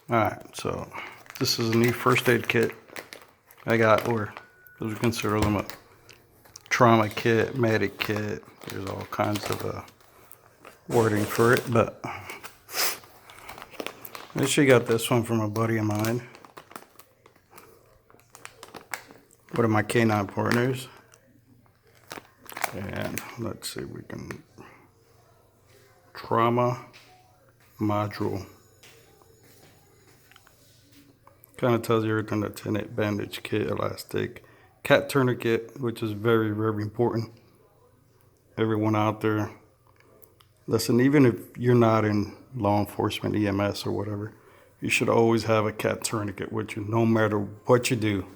Alright, so this is a new first aid kit I got, or as we consider them a trauma kit, medic kit. There's all kinds of wording for it, but I actually got this one from a buddy of mine, one of my canine partners. And let's see, we can trauma module. Kind of tells you everything that's in it: bandage kit, elastic, cat tourniquet, which is very, very important. Everyone out there, listen, even if you're not in law enforcement, EMS or whatever, you should always have a cat tourniquet with you, no matter what you do.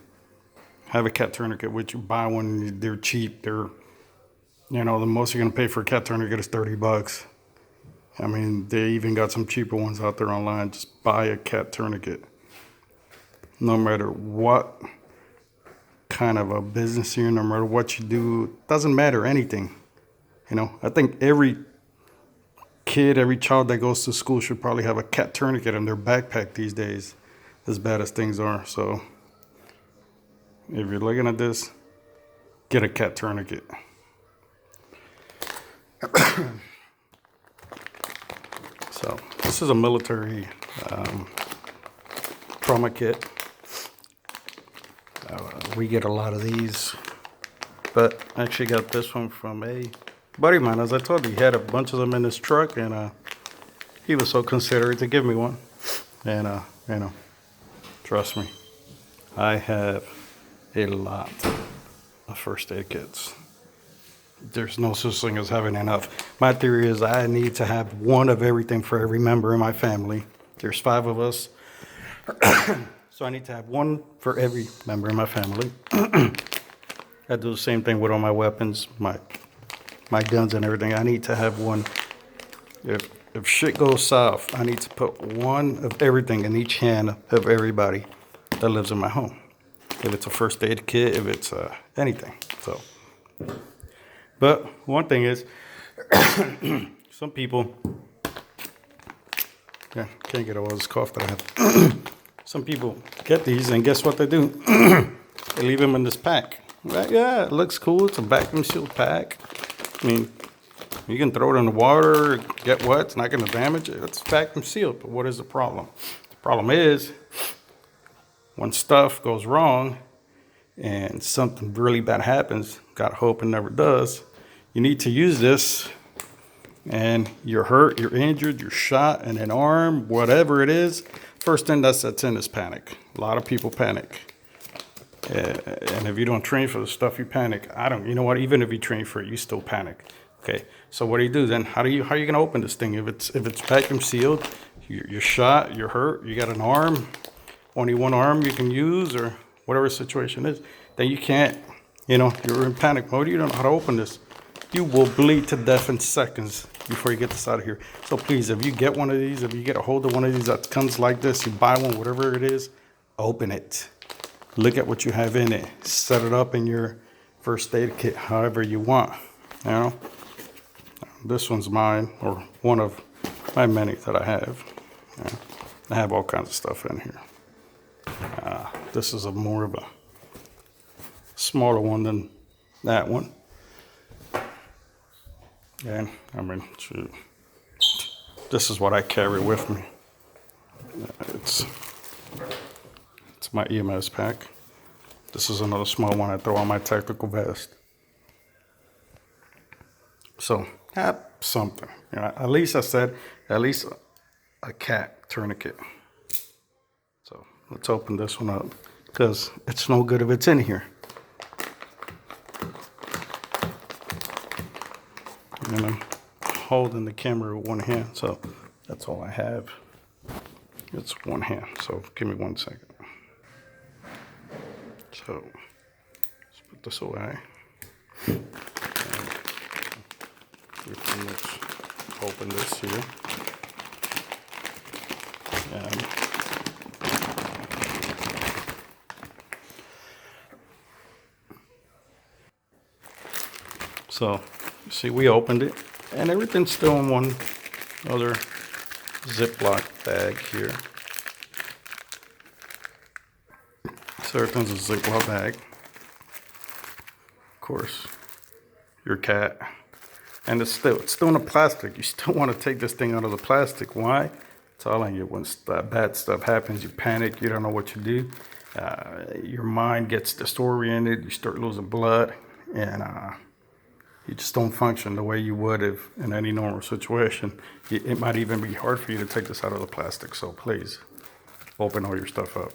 Have a cat tourniquet with you. Buy one, they're cheap. They're, the most you're gonna pay for a cat tourniquet is $30. I mean, they even got some cheaper ones out there online. Just buy a cat tourniquet. No matter what kind of a business you're in, no matter what you do, doesn't matter anything. I think every kid, every child that goes to school should probably have a cat tourniquet in their backpack these days, as bad as things are. So if you're looking at this, get a cat tourniquet. So this is a military trauma kit. We get a lot of these, but I actually got this one from a buddy of mine. As I told you, he had a bunch of them in his truck, and he was so considerate to give me one. And trust me, I have a lot of first aid kits. There's no such thing as having enough. My theory is I need to have one of everything for every member in my family. There's 5 of us. So I need to have one for every member in my family. I do the same thing with all my weapons, my guns and everything. I need to have one. If shit goes south, I need to put one of everything in each hand of everybody that lives in my home. If it's a first aid kit, if it's anything. So, but one thing is, some people, can't get over this cough that I have. Some people get these, and guess what they do? They leave them in this pack. Right? Yeah, it looks cool. It's a vacuum sealed pack. I mean, you can throw it in the water, get wet. It's not going to damage it. It's vacuum sealed. But what is the problem? The problem is when stuff goes wrong and something really bad happens, God hope it never does, you need to use this, and you're hurt, you're injured, you're shot in an arm, whatever it is. First thing that sets in is panic. A lot of people panic. And if you don't train for the stuff, you panic. You know what? Even if you train for it, you still panic. Okay. So what do you do then? How are you going to open this thing? If it's vacuum sealed, you're shot, you're hurt, you got an arm, only one arm you can use, or whatever the situation is, then you can't, you're in panic mode. You don't know how to open this. You will bleed to death in seconds before you get this out of here. So please, if you get one of these, if you get a hold of one of these that comes like this, you buy one, whatever it is, open it. Look at what you have in it. Set it up in your first aid kit however you want. This one's mine, or one of my many that I have. I have all kinds of stuff in here. This is more of a smaller one than that one. And shoot, this is what I carry with me. It's my EMS pack. This is another small one I throw on my tactical vest. So have something. At least a cat tourniquet. So let's open this one up, because it's no good if it's in here. And I'm holding the camera with one hand, so that's all I have. It's one hand, so give me 1 second. So let's put this away. Let's open this here. And so, see, we opened it, and everything's still in one other Ziploc bag here. So everything's a Ziploc bag. Of course, your cat. And it's still in the plastic. You still want to take this thing out of the plastic. Why? Telling you, when bad stuff happens, you panic, you don't know what to do. Your mind gets disoriented, you start losing blood, and you just don't function the way you would if in any normal situation. It might even be hard for you to take this out of the plastic, so please open all your stuff up.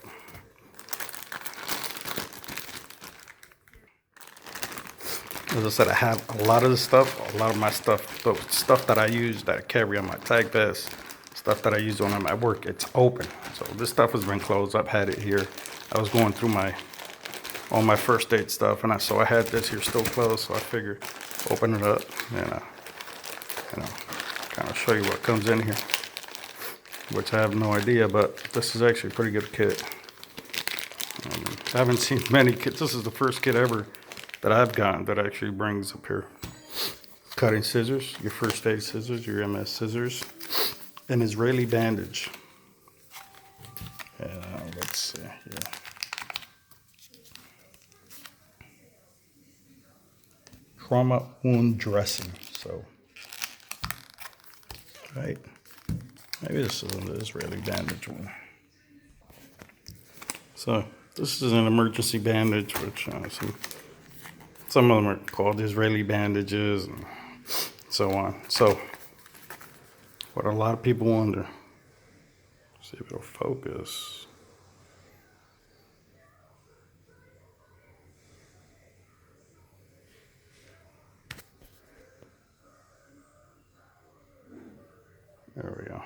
As I said, I have a lot of this stuff, a lot of my stuff, the stuff that I use, that I carry on my tag vest, stuff that I use when I'm at work, it's open. So this stuff has been closed. I've had it here. I was going through all my first aid stuff, and I had this here still closed, so I figured open it up and kind of show you what comes in here, which I have no idea, but this is actually a pretty good kit. I haven't seen many kits. This is the first kit ever that I've gotten that actually brings up here cutting scissors, your first aid scissors, your MS scissors, an Israeli bandage. Let's see here. Trauma wound dressing. So, right. Maybe this is an Israeli bandage one. So this is an emergency bandage, which some of them are called Israeli bandages and so on. So what a lot of people wonder, see if it'll focus. There we go.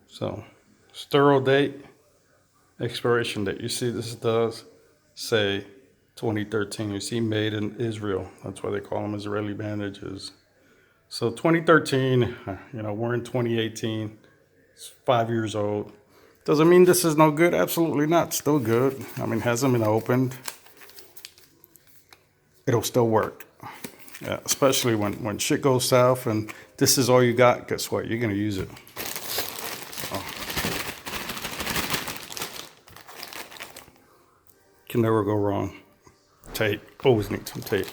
So sterile date, expiration date. You see this does say 2013. You see made in Israel. That's why they call them Israeli bandages. So 2013, we're in 2018. It's 5 years old. Doesn't mean this is no good. Absolutely not. Still good. I mean, hasn't been opened. It'll still work. Yeah, especially when shit goes south and this is all you got. Guess what? You're going to use it. Can never go wrong. Tape. Always need some tape.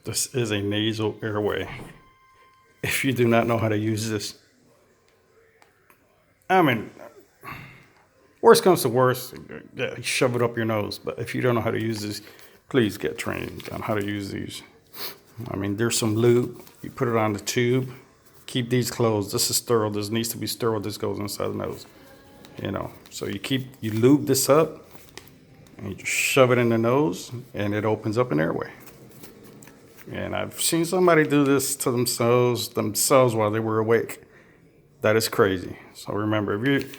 This is a nasal airway. If you do not know how to use this, I mean, worst comes to worst, yeah, shove it up your nose. But if you don't know how to use this, please get trained on how to use these. I mean, there's some lube. You put it on the tube. Keep these closed. This is sterile. This needs to be sterile. This goes inside the nose. So you lube this up and you just shove it in the nose and it opens up an airway. And I've seen somebody do this to themselves while they were awake. That is crazy. So remember, if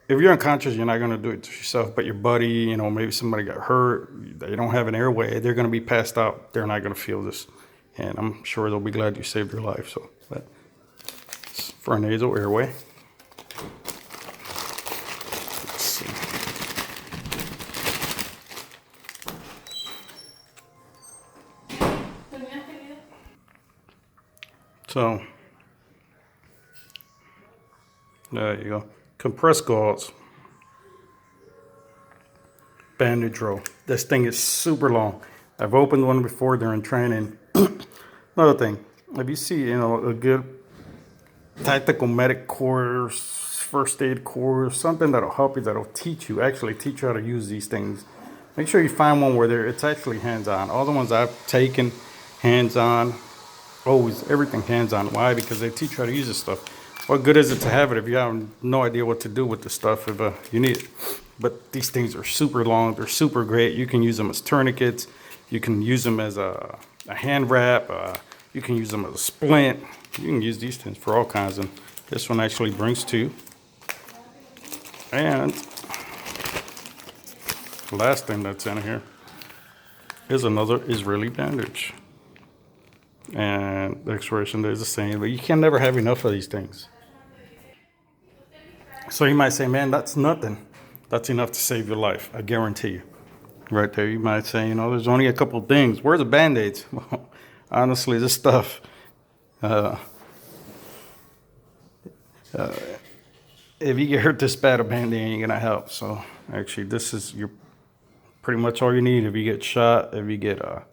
you're unconscious, you're not going to do it to yourself. But your buddy, maybe somebody got hurt, they don't have an airway, they're going to be passed out. They're not going to feel this. And I'm sure they'll be glad you saved their life. So it's for a nasal airway. Let's see. So there you go. Compressed gauze. Bandage roll. This thing is super long. I've opened one before during training. Another thing, if you see, a good tactical medic course, first aid course, something that'll help you, that'll actually teach you how to use these things. Make sure you find one where it's actually hands-on. All the ones I've taken, hands-on, always, everything hands-on. Why? Because they teach you how to use this stuff. What good is it to have it if you have no idea what to do with the stuff if you need it? But these things are super long. They're super great. You can use them as tourniquets. You can use them as a hand wrap. You can use them as a splint. You can use these things for all kinds. And this one actually brings two. And the last thing that's in here is another Israeli bandage. And the expiration date is the same, but you can never have enough of these things. So you might say, man, that's nothing. That's enough to save your life. I guarantee you. Right there, you might say, there's only a couple of things. Where's the Band-Aids? Well, honestly, this stuff, if you get hurt this bad, a Band-Aid ain't gonna help. So actually, this is your pretty much all you need. If you get shot, if you get a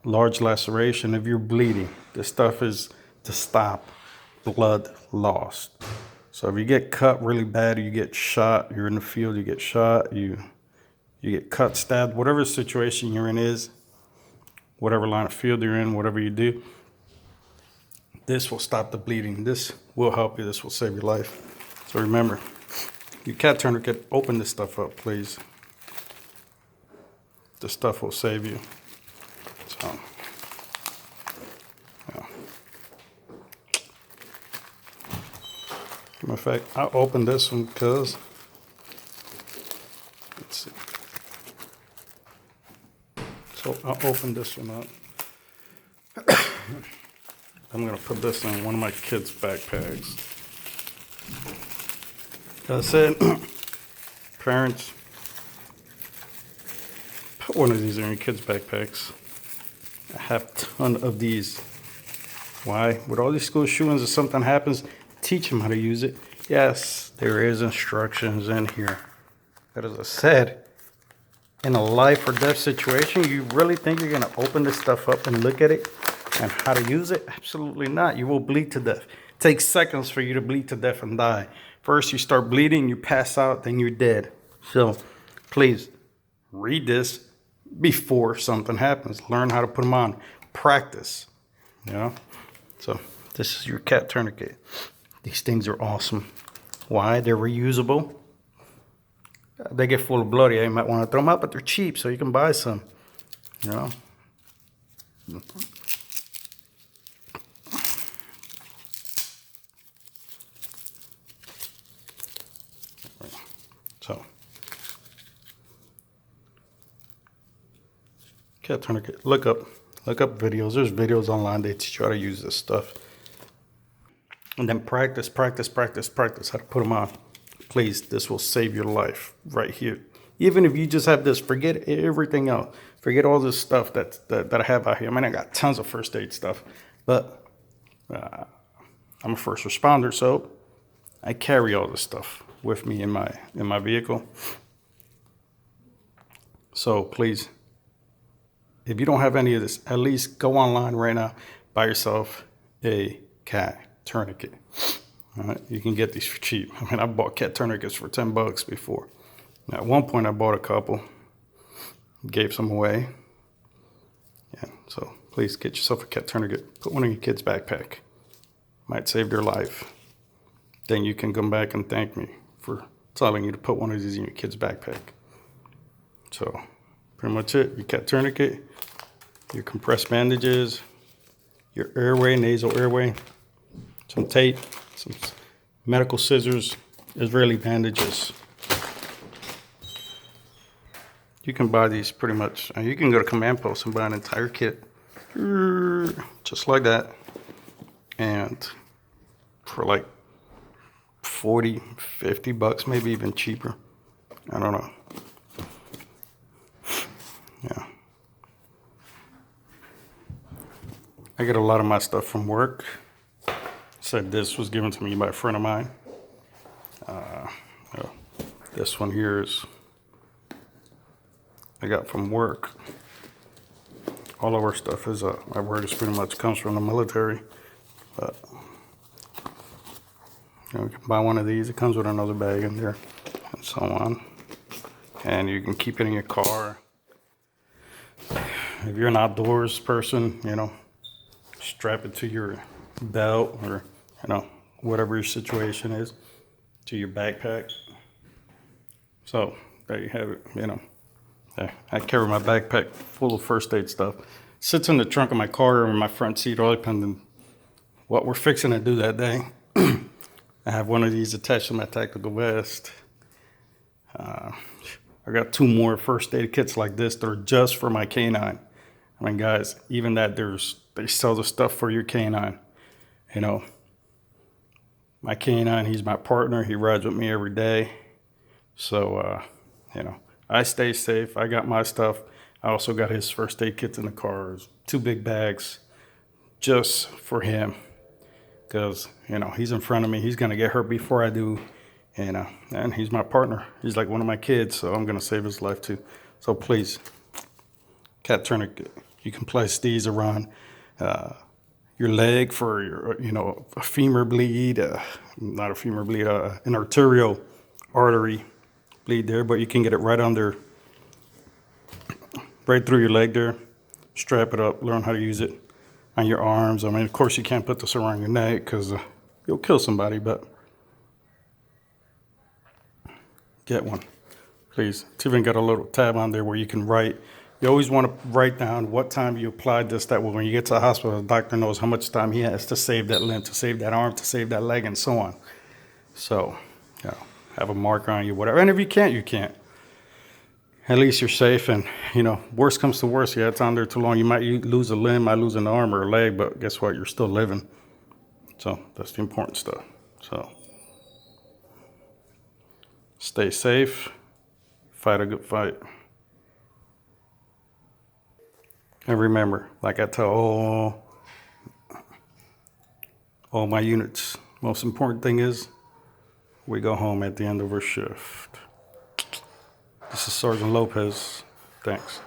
large laceration, if you're bleeding, this stuff is to stop blood loss. So if you get cut really bad, you get shot, you're in the field, you get shot, you get cut, stabbed, whatever situation you're in is, whatever line of field you're in, whatever you do, this will stop the bleeding. This will help you. This will save your life. So remember, your cat tourniquet, open this stuff up, please. This stuff will save you. So, yeah. Matter of fact, I'll open this one because, let's see. So I'll open this one up. I'm gonna put this in one of my kids' backpacks. As I said, parents, put one of these in your kids' backpacks. I have a ton of these. Why? With all these school shootings, if something happens, teach them how to use it. Yes, there is instructions in here. But as I said, in a life or death situation, you really think you're gonna open this stuff up and look at it and how to use it? Absolutely not. You will bleed to death. It takes seconds for you to bleed to death and die. First, you start bleeding, you pass out, then you're dead. So please read this before something happens. Learn how to put them on. Practice. You know? So this is your cat tourniquet. These things are awesome. Why? They're reusable. They get full of blood. You might want to throw them out, but they're cheap, so you can buy some. You know? So, cat tourniquet. Look up videos. There's videos online. They teach you how to use this stuff. And then practice how to put them on. Please, this will save your life right here. Even if you just have this, forget everything else. Forget all this stuff that I have out here. I mean, I got tons of first aid stuff, but I'm a first responder, so I carry all this stuff with me in my vehicle. So please, if you don't have any of this, at least go online right now, buy yourself a cat tourniquet. All right, you can get these for cheap. I mean, I bought cat tourniquets for $10 before. Now, at one point, I bought a couple, gave some away. Yeah, so please get yourself a cat tourniquet. Put one in your kid's backpack. Might save their life. Then you can come back and thank me for telling you to put one of these in your kid's backpack. So, pretty much it. Your cat tourniquet, your compressed bandages, your airway, nasal airway, some tape, some medical scissors, Israeli bandages. You can buy these pretty much. You can go to Command Post and buy an entire kit, just like that, and for like $40, $50, maybe even cheaper. I don't know. Yeah. I get a lot of my stuff from work. Said this was given to me by a friend of mine. This one here is I got from work. All of our stuff is my work is pretty much comes from the military. But you can buy one of these. It comes with another bag in there, and so on. And you can keep it in your car. If you're an outdoors person, strap it to your belt or whatever your situation is, to your backpack. So there you have it. I carry my backpack full of first aid stuff. Sits in the trunk of my car or in my front seat, all depending what we're fixing to do that day. I have one of these attached to my tactical vest. I got 2 more first aid kits like this that are just for my canine. I mean, guys, even that they sell the stuff for your canine. My canine, he's my partner. He rides with me every day. So, I stay safe. I got my stuff. I also got his first aid kits in the car. 2 big bags just for him. Because, he's in front of me. He's going to get hurt before I do. And he's my partner. He's like one of my kids, so I'm gonna save his life too. So please, cat tourniquet. You can place these around your leg for your, a femur bleed, not a femur bleed, an arterial artery bleed there, but you can get it right under, right through your leg there. Strap it up, learn how to use it on your arms. I mean, of course, you can't put this around your neck because you'll kill somebody, but get one, please. It's even got a little tab on there where you can write. You always want to write down what time you applied this. That way, when you get to the hospital, the doctor knows how much time he has to save that limb, to save that arm, to save that leg, and so on. So, have a marker on you, whatever. And if you can't, you can't. At least you're safe. And, worst comes to worst, it's on there too long. You might lose a limb, might lose an arm or a leg, but guess what? You're still living. So, that's the important stuff. So, stay safe. Fight a good fight. And remember, like I tell all my units, most important thing is we go home at the end of our shift. This is Sergeant Lopez. Thanks.